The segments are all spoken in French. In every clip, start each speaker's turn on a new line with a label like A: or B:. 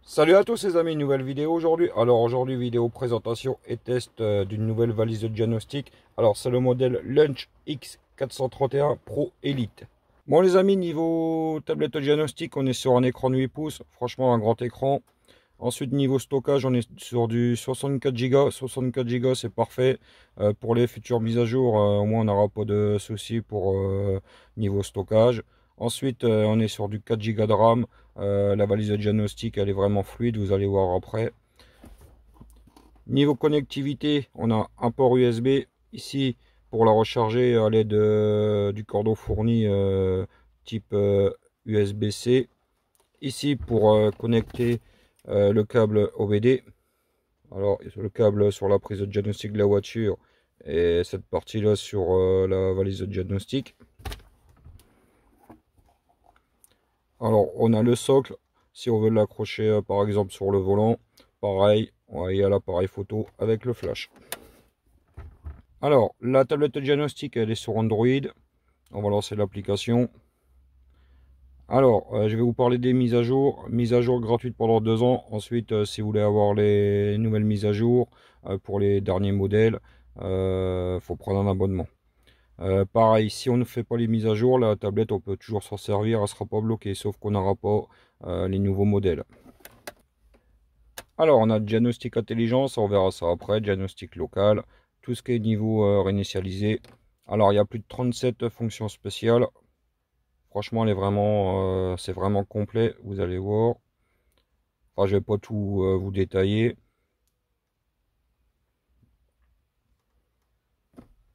A: Salut à tous les amis, nouvelle vidéo aujourd'hui. Alors aujourd'hui vidéo présentation et test d'une nouvelle valise de diagnostic. Alors c'est le modèle Lunch X431 Pro Elite. Bon les amis, niveau tablette de diagnostic, on est sur un écran de 8 pouces, franchement un grand écran. Ensuite niveau stockage, on est sur du 64 Go. 64 Go c'est parfait. Pour les futures mises à jour, au moins on n'aura pas de soucis pour niveau stockage. Ensuite on est sur du 4 Go de RAM. La valise de diagnostic elle est vraiment fluide, vous allez voir après. Niveau connectivité, on a un port USB ici pour la recharger à l'aide du cordon fourni type USB-C. Ici pour connecter le câble OBD. Alors le câble sur la prise de diagnostic de la voiture et cette partie là sur la valise de diagnostic. Alors on a le socle si on veut l'accrocher par exemple sur le volant. Pareil, il y a l'appareil photo avec le flash. Alors la tablette de diagnostic elle est sur Android. On va lancer l'application. Alors je vais vous parler des mises à jour gratuites pendant 2 ans. Ensuite si vous voulez avoir les nouvelles mises à jour pour les derniers modèles, faut prendre un abonnement. Pareil, si on ne fait pas les mises à jour, la tablette on peut toujours s'en servir, elle ne sera pas bloquée, sauf qu'on n'aura pas les nouveaux modèles. Alors on a diagnostic intelligence, on verra ça après, diagnostic local, tout ce qui est niveau réinitialisé. Alors il y a plus de 37 fonctions spéciales. Franchement elle est vraiment, c'est vraiment complet, vous allez voir. Enfin je vais pas tout vous détailler.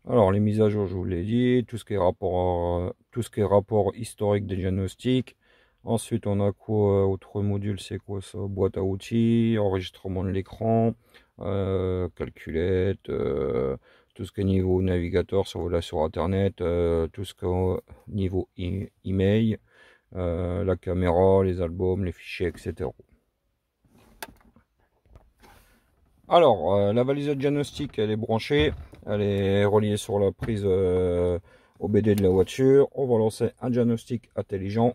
A: Alors les mises à jour, je vous l'ai dit, tout ce qui est rapport historique des diagnostics. Ensuite on a quoi, autre module, c'est quoi ça? Boîte à outils, enregistrement de l'écran, calculette, tout ce qui est niveau navigateur sur internet, tout ce qui est niveau email, la caméra, les albums, les fichiers, etc. Alors, la valise de diagnostic, elle est branchée, elle est reliée sur la prise OBD de la voiture. On va lancer un diagnostic intelligent.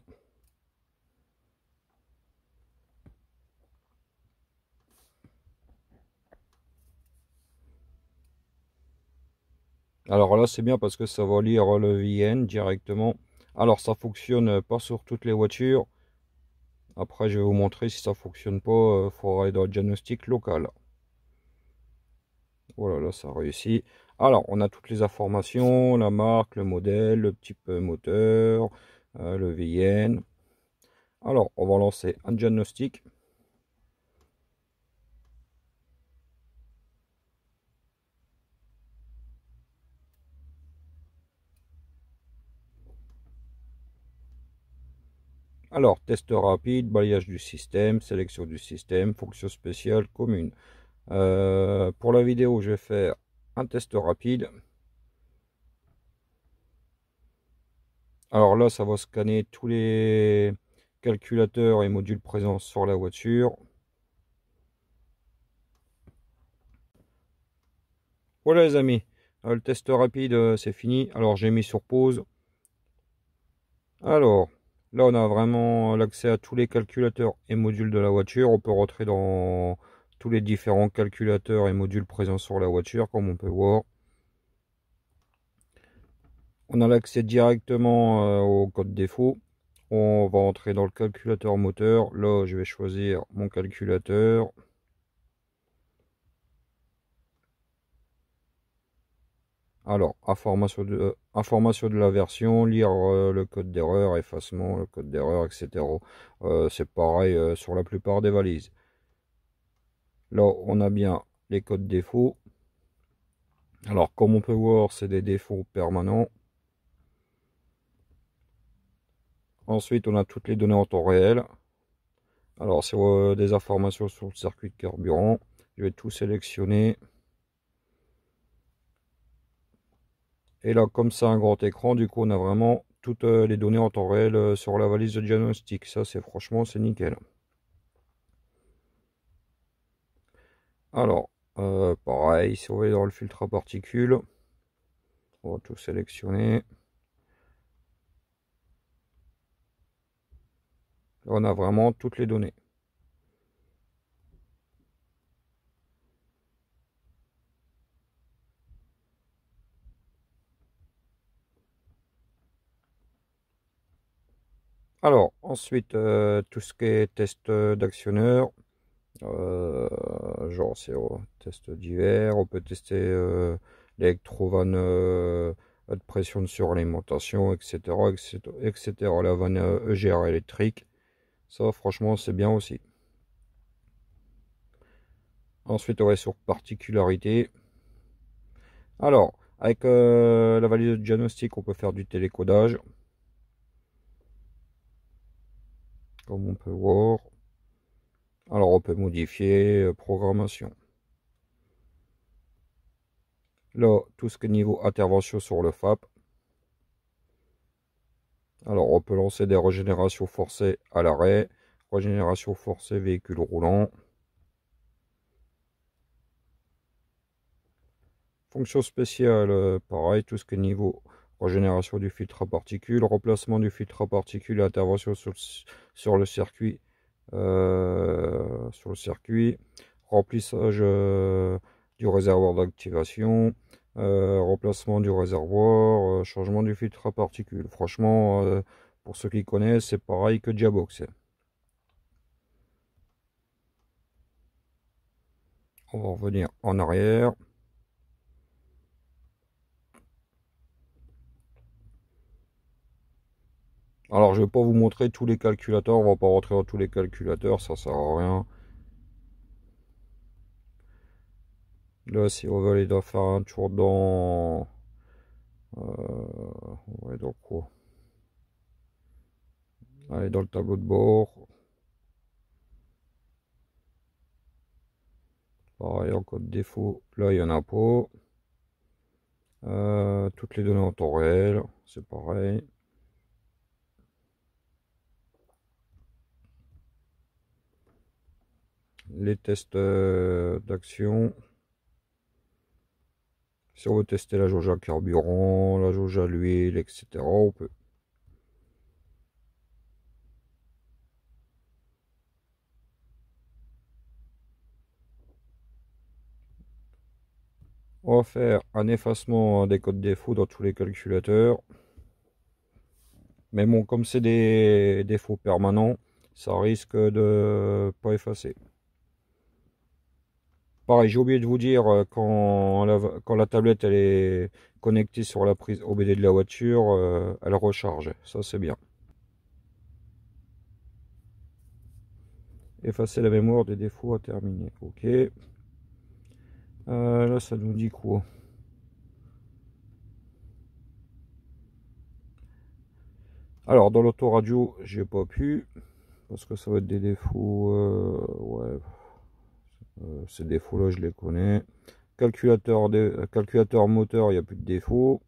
A: Alors là, c'est bien parce que ça va lire le VN directement. Alors, ça fonctionne pas sur toutes les voitures. Après, je vais vous montrer si ça fonctionne pas. Il faudra aller dans le diagnostic local. Voilà, là ça réussit. Alors on a toutes les informations, la marque, le modèle, le type moteur, le VN. Alors on va lancer un diagnostic. Alors test rapide, balayage du système, sélection du système, fonction spéciale, commune. Pour la vidéo je vais faire un test rapide. Alors là ça va scanner tous les calculateurs et modules présents sur la voiture. Voilà les amis, le test rapide c'est fini. Alors j'ai mis sur pause. Alors là on a vraiment l'accès à tous les calculateurs et modules de la voiture. On peut rentrer dans tous les différents calculateurs et modules présents sur la voiture comme on peut voir. On a l'accès directement au code défaut. On va entrer dans le calculateur moteur. Là je vais choisir mon calculateur. Alors, information de la version, lire le code d'erreur, effacement, le code d'erreur, etc. C'est pareil sur la plupart des valises. Là, on a bien les codes défauts. Alors, comme on peut voir, c'est des défauts permanents. Ensuite, on a toutes les données en temps réel. Alors, c'est des informations sur le circuit de carburant. Je vais tout sélectionner. Et là, comme c'est un grand écran, du coup, on a vraiment toutes les données en temps réel sur la valise de diagnostic. Ça, c'est franchement, c'est nickel. Alors, pareil, si on va dans le filtre à particules, on va tout sélectionner. On a vraiment toutes les données. Alors, ensuite, tout ce qui est test d'actionneur, genre c'est test divers, on peut tester l'électrovanne de pression de suralimentation, etc., etc., la vanne EGR électrique. Ça, franchement, c'est bien aussi. Ensuite, on va sur particularité. Alors, avec la valise de diagnostic, on peut faire du télécodage, comme on peut voir. Alors, on peut modifier programmation. Là, tout ce qui est niveau intervention sur le FAP. Alors, on peut lancer des régénérations forcées à l'arrêt, régénération forcée véhicule roulant. Fonction spéciale, pareil, tout ce qui est niveau régénération du filtre à particules, remplacement du filtre à particules et intervention sur le circuit, remplissage du réservoir d'activation, remplacement du réservoir, changement du filtre à particules. Franchement, pour ceux qui connaissent, c'est pareil que Diabox. On va revenir en arrière. Alors, je vais pas vous montrer tous les calculateurs, on va pas rentrer dans tous les calculateurs, ça sert à rien. Là, si on veut aller faire un tour dans... ouais, donc quoi? Aller dans le tableau de bord. Pareil, en code défaut, là, il y en a pas. Toutes les données en temps réel, c'est pareil. Les tests d'action. Si on veut tester la jauge à carburant, la jauge à l'huile, etc., on peut. On va faire un effacement des codes défauts dans tous les calculateurs. Mais bon, comme c'est des défauts permanents, ça risque de pas effacer. Pareil, j'ai oublié de vous dire, quand la tablette elle est connectée sur la prise OBD de la voiture, elle recharge. Ça, c'est bien. Effacer la mémoire des défauts à terminer. Ok. Là, ça nous dit quoi? Alors, dans l'autoradio, j'ai pas pu. Parce que ça va être des défauts. Ouais. Ces défauts-là, je les connais. Calculateur moteur, il n'y a plus de défauts.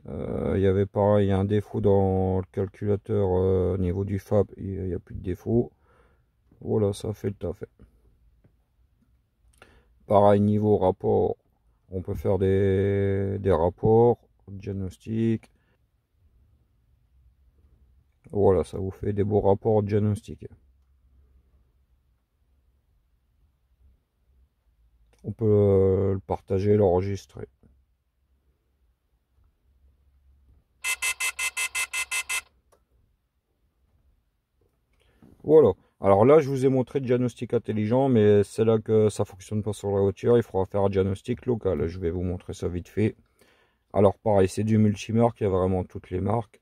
A: Il y avait pareil, un défaut dans le calculateur au niveau du FAB, il n'y a plus de défaut. Voilà, ça fait le taf. Pareil, niveau rapport, on peut faire des rapports, diagnostic. Voilà, ça vous fait des beaux rapports diagnostic. On peut le partager, l'enregistrer. Voilà. Alors là, je vous ai montré le diagnostic intelligent, mais c'est là que ça fonctionne pas sur la voiture. Il faudra faire un diagnostic local. Je vais vous montrer ça vite fait. Alors pareil, c'est du multimarque, il y a vraiment toutes les marques.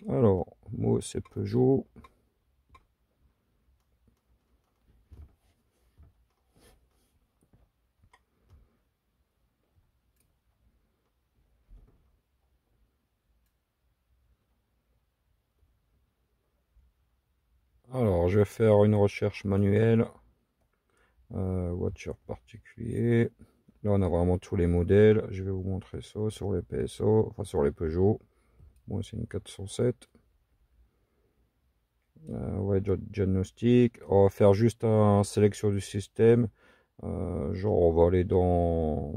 A: Alors, moi c'est Peugeot. Alors, je vais faire une recherche manuelle. Voiture particulier. Là, on a vraiment tous les modèles. Je vais vous montrer ça sur les PSO, enfin sur les Peugeot. Moi, c'est une 407. On va démarrer diagnostic. On va faire juste une sélection du système. Genre on va aller dans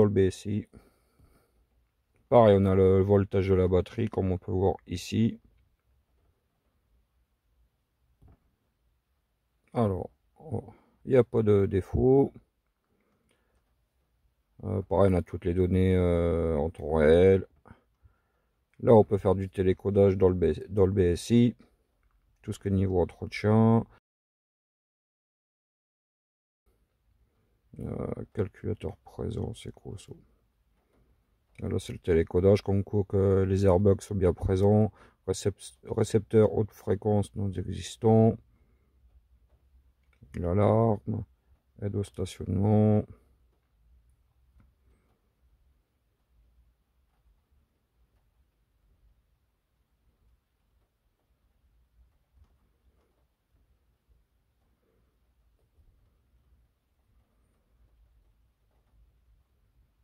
A: le BSI. Pareil, on a le voltage de la batterie comme on peut voir ici. Alors, il n'y a pas de défaut. Pareil, on a toutes les données en temps réel. Là, on peut faire du télécodage dans le BSI. Tout ce qui est niveau entretien. Calculateur présent, c'est quoi ça? Là, c'est le télécodage, comme quoi que les airbags sont bien présents. Récepteur haute fréquence non existant. L'alarme. Aide au stationnement.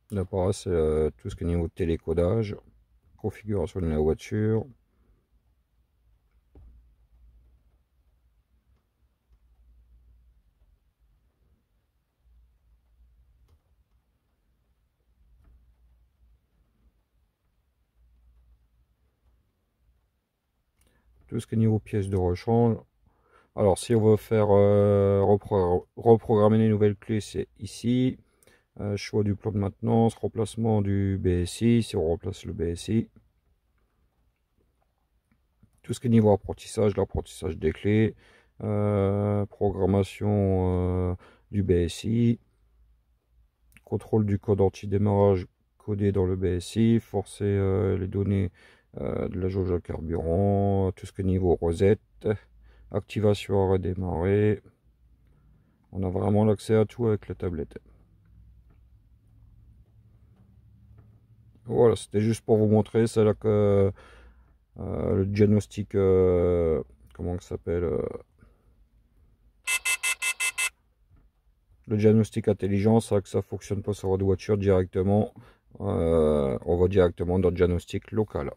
A: Là, pareil, c'est tout ce qui est niveau de télécodage. Configuration de la voiture. Tout ce qui est niveau pièces de rechange. Alors, si on veut faire reprogrammer les nouvelles clés, c'est ici. Choix du plan de maintenance, remplacement du BSI, si on remplace le BSI. Tout ce qui est niveau apprentissage, l'apprentissage des clés. Programmation du BSI. Contrôle du code anti-démarrage codé dans le BSI. Forcer les données de la jauge à carburant. Tout ce qui est niveau recette. Activation à redémarrer. On a vraiment l'accès à tout avec la tablette. Voilà, c'était juste pour vous montrer. C'est là que le diagnostic, comment ça s'appelle, le diagnostic intelligent, c'est vrai que ça fonctionne pas sur votre voiture directement. On va directement dans le diagnostic local.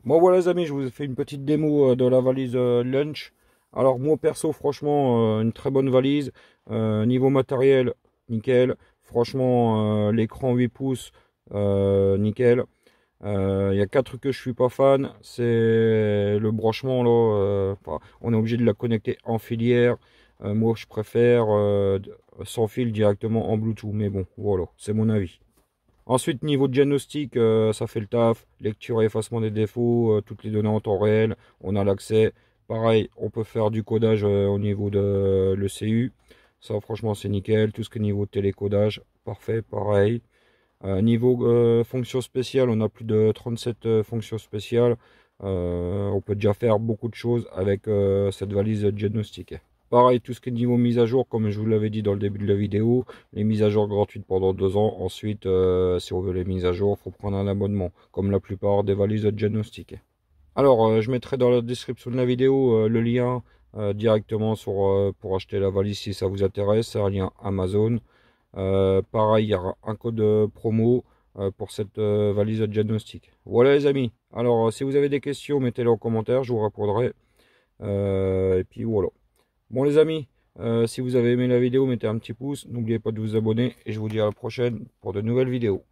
A: Bon voilà les amis, je vous ai fait une petite démo de la valise Lunch. Alors moi perso, franchement, une très bonne valise. Niveau matériel, nickel. Franchement, l'écran 8 pouces, nickel. Il y a 4 trucs que je suis pas fan. C'est le branchement là. On est obligé de la connecter en filière. Moi je préfère sans fil directement en Bluetooth. Mais bon, voilà, c'est mon avis. Ensuite, niveau diagnostic, ça fait le taf. Lecture et effacement des défauts, toutes les données en temps réel. On a l'accès. Pareil, on peut faire du codage au niveau de l'ECU. Ça, franchement, c'est nickel. Tout ce qui est niveau télécodage, parfait, pareil. Niveau fonctions spéciales, on a plus de 37 fonctions spéciales. On peut déjà faire beaucoup de choses avec cette valise diagnostique. Pareil, tout ce qui est niveau mise à jour, comme je vous l'avais dit dans le début de la vidéo, les mises à jour gratuites pendant 2 ans. Ensuite, si on veut les mises à jour, il faut prendre un abonnement, comme la plupart des valises diagnostiques. Alors, je mettrai dans la description de la vidéo le lien directement pour acheter la valise si ça vous intéresse. C'est un lien Amazon. Pareil, il y aura un code promo pour cette valise diagnostique. Voilà les amis. Alors, si vous avez des questions, mettez-les en commentaire, je vous répondrai. Et puis voilà. Bon les amis, si vous avez aimé la vidéo, mettez un petit pouce. N'oubliez pas de vous abonner et je vous dis à la prochaine pour de nouvelles vidéos.